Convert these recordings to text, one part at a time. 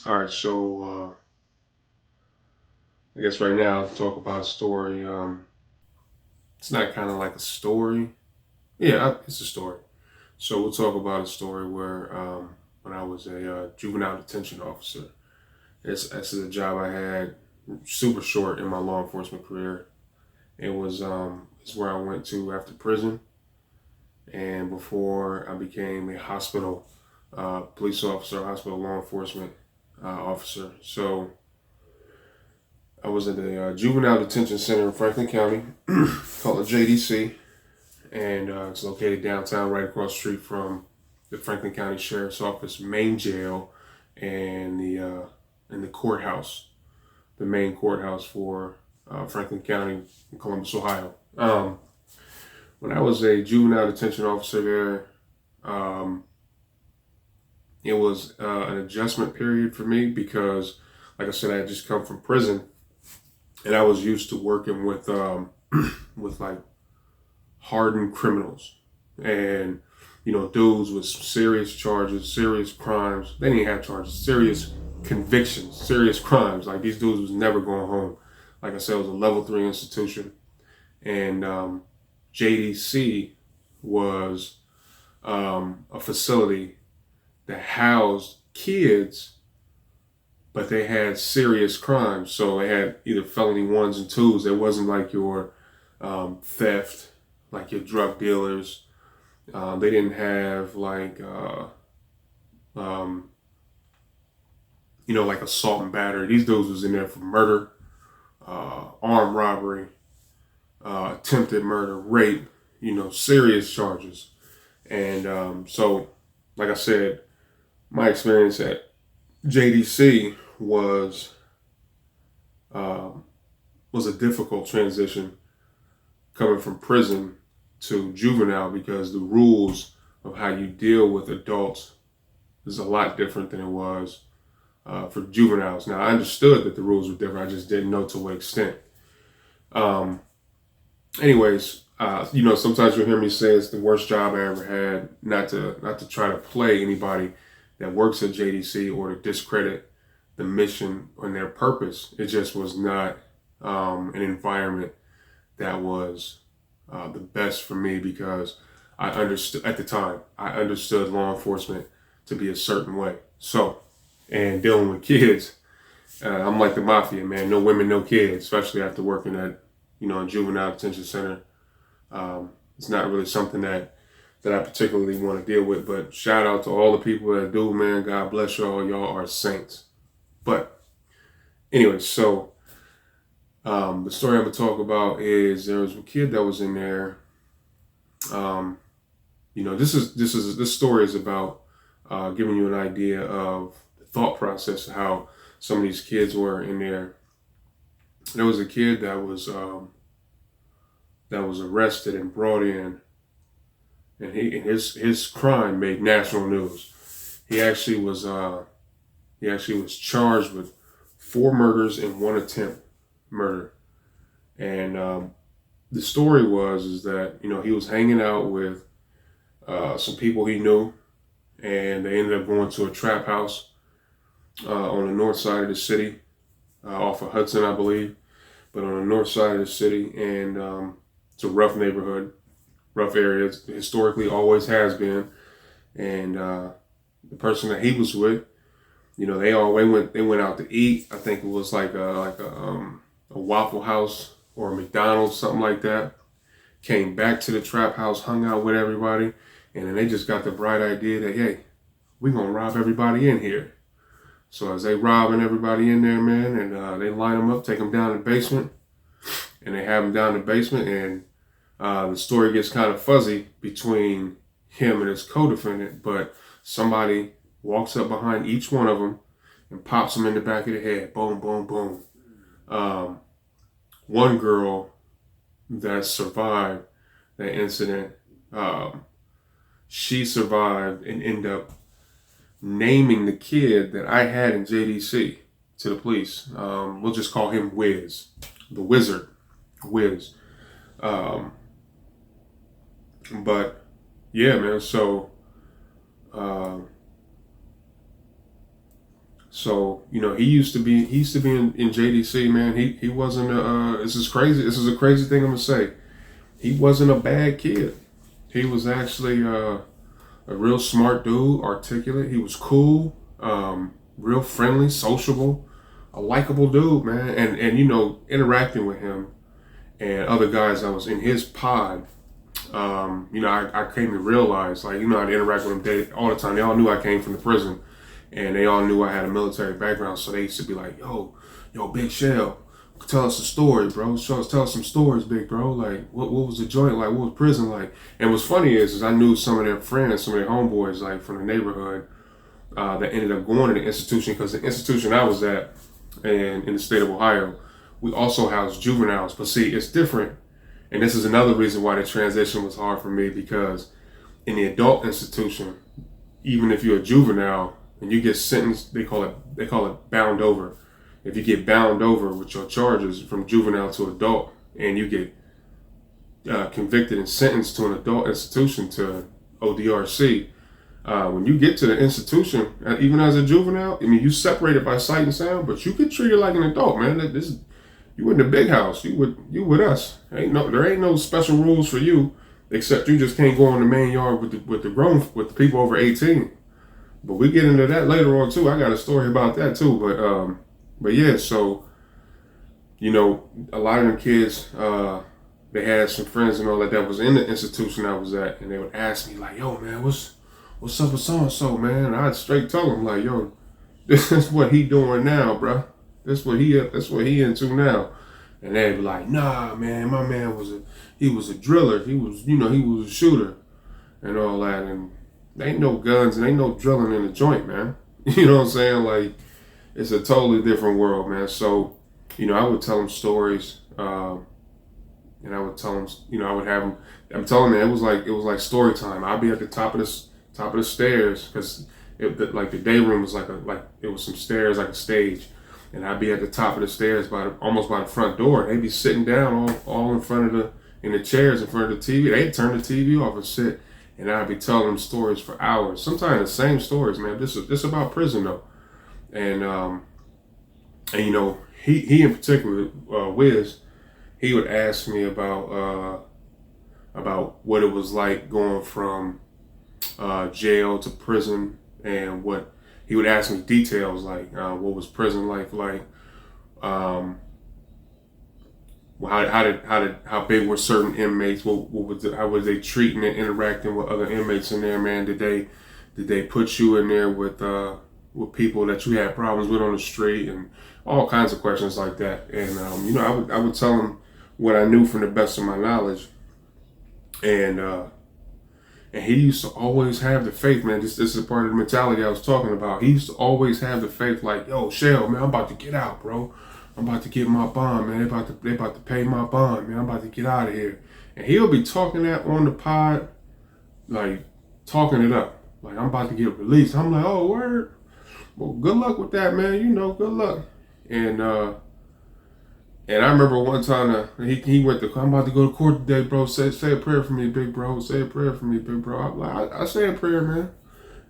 All right, so I guess right now I'll talk about a story. It's not kind of like a story. Yeah, it's a story. So we'll talk about a story where when I was a juvenile detention officer, this is a job I had super short in my law enforcement career. It's where I went to after prison and before I became a hospital police officer, hospital law enforcement officer. So I was at a juvenile detention center in Franklin County called the JDC, and it's located downtown, right across the street from the Franklin County Sheriff's Office main jail and the courthouse, the main courthouse for Franklin County in Columbus, Ohio. When I was a juvenile detention officer there, it was an adjustment period for me because, like I said, I had just come from prison, and I was used to working with with like hardened criminals and dudes with serious charges, serious crimes. They didn't have charges, serious convictions, serious crimes. Like these dudes was never going home. Like I said, it was a level 3 institution, and JDC was a facility that housed kids, but they had serious crimes. So they had either felony ones and twos. It wasn't like your theft, like your drug dealers. They didn't have like um, like assault and battery. These dudes was in there for murder, armed robbery, attempted murder, rape. Serious charges. And so, like I said, my experience at JDC um, was a difficult transition coming from prison to juvenile because the rules of how you deal with adults is a lot different than it was for juveniles. Now, I understood that the rules were different. I just didn't know to what extent. Um, anyways, sometimes you'll hear me say it's the worst job I ever had. Not to try to play anybody that works at JDC or to discredit the mission and their purpose. It just was not an environment that was the best for me because I understood at the time. I understood law enforcement to be a certain way. So, and dealing with kids, I'm like the mafia, man. No women, no kids. Especially after working at a juvenile detention center. It's not really something that I particularly want to deal with. But shout out to all the people that do, man. God bless y'all. Y'all are saints. But anyway, so the story I'm gonna talk about is there was a kid that was in there. Um, this story is about giving you an idea of the thought process of how some of these kids were in there. There was a kid that was arrested and brought in, and his crime made national news. He actually was charged with 4 murders and 1 attempt murder, and the story was is that he was hanging out with some people he knew, and they ended up going to a trap house on the north side of the city, off of Hudson, I believe, but on the north side of the city, and it's a rough neighborhood, rough area. It historically always has been, and the person that he was with, they went out to eat. I think it was like a Waffle House or a McDonald's, something like that. Came back to the trap house, hung out with everybody, and then they just got the bright idea that, hey, we're gonna rob everybody in here. So as they robbing everybody in there, man, and they line them up, take them down to the basement, and they have them down in the basement, and the story gets kind of fuzzy between him and his co-defendant, but somebody walks up behind each one of them and pops them in the back of the head. Boom, boom, boom. Um, One girl that survived that incident, um, she survived and ended up naming the kid that I had in JDC to the police. We'll just call him Wiz, the wizard, Wiz. Um, but yeah, man. So So, he used to be in JDC, man. He wasn't this is crazy. This is a crazy thing I'm gonna say. He wasn't a bad kid. He was actually a real smart dude, articulate. He was cool, real friendly, sociable, a likable dude, man. And interacting with him and other guys that was in his pod, I came to realize, like, I'd interact with them all the time. They all knew I came from the prison, and they all knew I had a military background. So they used to be like, yo, Big Shell, tell us a story, bro. Tell us some stories, big bro. Like, what was the joint like? What was prison like? And what's funny is I knew some of their friends, some of their homeboys, like from the neighborhood, that ended up going to the institution, because the institution I was at, and in the state of Ohio, we also house juveniles. But see, it's different. And this is another reason why the transition was hard for me, because in the adult institution, even if you're a juvenile and you get sentenced, they call it bound over. If you get bound over with your charges from juvenile to adult, and you get convicted and sentenced to an adult institution, to ODRC, when you get to the institution, even as a juvenile, I mean, you separated by sight and sound, but you get treated like an adult, man. You in the big house. You with us. There ain't no special rules for you, except you just can't go in the main yard with the people over 18. But we get into that later on too. I got a story about that too. But yeah, so a lot of them kids, they had some friends and all that was in the institution I was at, and they would ask me like, "Yo, man, what's up with so and so, man?" And I'd straight tell them like, "Yo, this is what he doing now, bruh. That's what he into now." And they'd be like, "Nah, man, my man was a driller. He was a shooter and all that. And there ain't no guns and ain't no drilling in the joint, man." You know what I'm saying? Like, it's a totally different world, man. So, I would tell them stories, and I would tell them, I would have them. I'm telling you, it was like story time. I'd be at the top of the stairs, because like the day room was like it was some stairs, like a stage. And I'd be at the top of the stairs almost by the front door. They'd be sitting down all in front of in the chairs in front of the TV. They'd turn the TV off and sit, and I'd be telling them stories for hours. Sometimes the same stories, man. This about prison though. And he in particular, Wiz, he would ask me about what it was like going from jail to prison, and what he would ask me details like, what was prison like, how big were certain inmates, how was they treating and interacting with other inmates in there, man? Did they put you in there with people that you had problems with on the street, and all kinds of questions like that. And I would tell him what I knew from the best of my knowledge, and he used to always have the faith, man. This is a part of the mentality I was talking about. He used to always have the faith, like, "Yo, Shell, man, I'm about to get out, bro. I'm about to get my bond, man. They about to pay my bond, man. I'm about to get out of here." And he'll be talking that on the pod, like talking it up, like, "I'm about to get released." I'm like, "Oh, word. Well, good luck with that, man. Good luck." And I remember one time he went to, "I'm about to go to court today, bro. Say a prayer for me, big bro. Say a prayer for me, big bro." I say a prayer, man.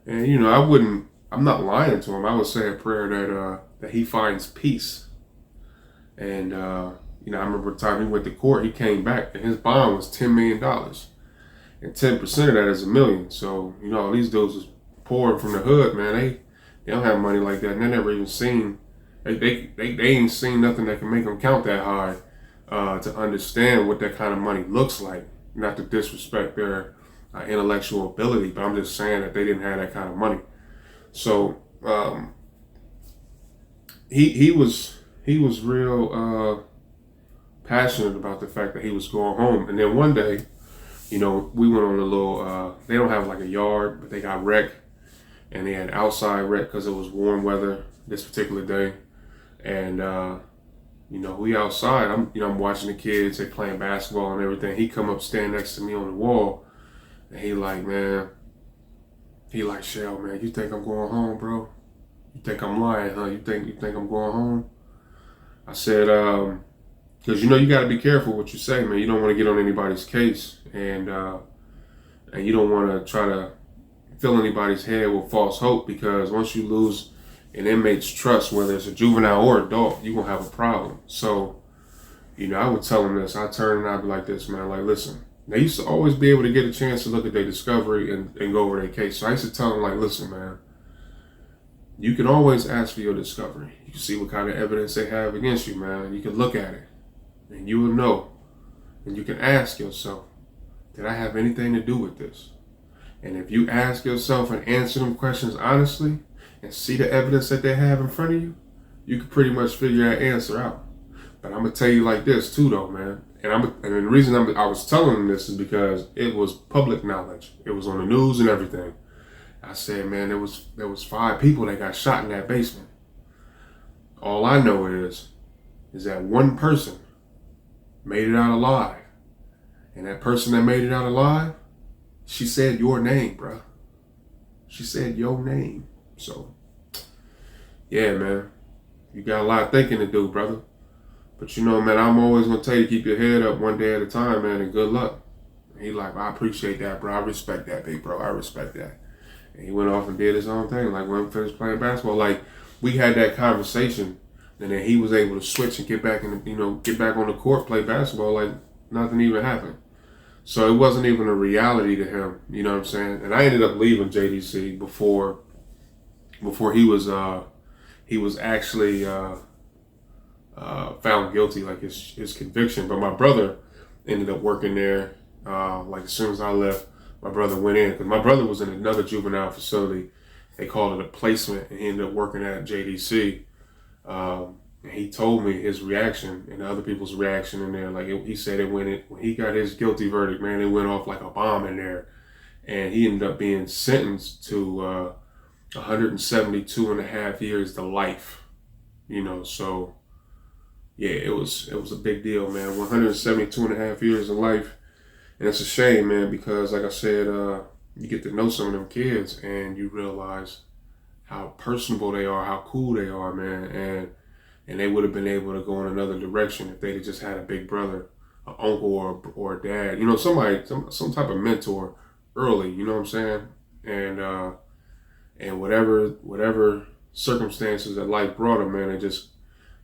And I'm not lying to him. I would say a prayer that he finds peace. And I remember the time he went to court, he came back and his bond was $10 million. And 10% of that is $1 million. So, these dudes was poor from the hood, man. They don't have money like that, and they never even seen. They ain't seen nothing that can make them count that high to understand what that kind of money looks like. Not to disrespect their intellectual ability, but I'm just saying that they didn't have that kind of money. So he was real passionate about the fact that he was going home. And then one day, we went on a little. They don't have like a yard, but they got rec, and they had outside rec because it was warm weather this particular day. And we outside. I'm watching the kids. They playing basketball and everything. He come up, stand next to me on the wall, and he like, "Shell, man, you think I'm going home, bro? You think I'm lying, huh? You think I'm going home?" I said, because you got to be careful what you say, man. You don't want to get on anybody's case, and you don't want to try to fill anybody's head with false hope, because once you lose and inmates trust, whether it's a juvenile or adult, you're going to have a problem. So, I would tell them this. I turn and I'd be like this, man, like, listen, they used to always be able to get a chance to look at their discovery and go over their case. So I used to tell them, like, listen, man, you can always ask for your discovery. You can see what kind of evidence they have against you, man. You can look at it and you will know. And you can ask yourself, did I have anything to do with this? And if you ask yourself and answer them questions honestly and see the evidence that they have in front of you, you can pretty much figure that answer out. But I'm gonna tell you like this too, though, man. And the reason I was telling them this is because it was public knowledge. It was on the news and everything. I said, man, there was 5 people that got shot in that basement. All I know is that one person made it out alive, and that person that made it out alive, she said your name, bro. She said your name. So, yeah, man, you got a lot of thinking to do, brother. But man, I'm always going to tell you, keep your head up one day at a time, man, and good luck. And he like, I appreciate that, bro. I respect that, big bro. I respect that. And he went off and did his own thing. Like, when he finished playing basketball, like, we had that conversation, and then he was able to switch and get back in, get back on the court, play basketball, like nothing even happened. So it wasn't even a reality to him, you know what I'm saying? And I ended up leaving JDC before he was actually found guilty, like his conviction. But my brother ended up working there. Like, as soon as I left, my brother went in, because my brother was in another juvenile facility. They called it a placement, and he ended up working at JDC. And he told me his reaction and the other people's reaction in there. Like, he said when he got his guilty verdict, man, it went off like a bomb in there. And he ended up being sentenced to 172 and a half years to life. So yeah, it was a big deal, man. 172 and a half years of life. And it's a shame, man, because like I said, you get to know some of them kids and you realize how personable they are, how cool they are, man. And they would have been able to go in another direction if they'd just had a big brother, an uncle, or a dad. Somebody, some type of mentor early. You know what I'm saying? And whatever circumstances that life brought them, man, it just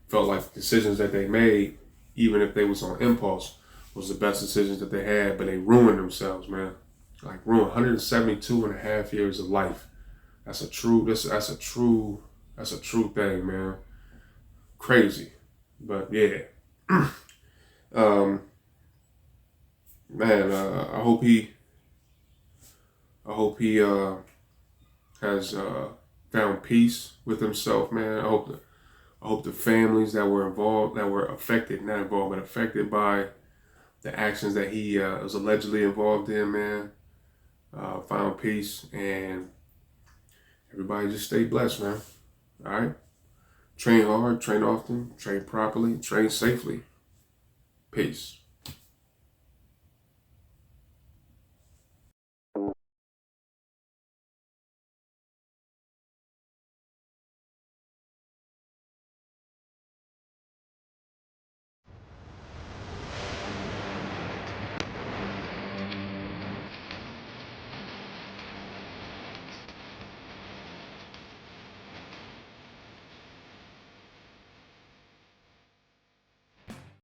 felt like the decisions that they made, even if they was on impulse, was the best decisions that they had. But they ruined themselves, man. Like, ruined 172 and a half years of life. That's a true thing, man. Crazy. But yeah. Man, I hope he has found peace with himself, man. I hope the families that were affected by the actions that he was allegedly involved in, man, found peace, and everybody just stay blessed, man. All right? Train hard, train often, train properly, train safely. Peace.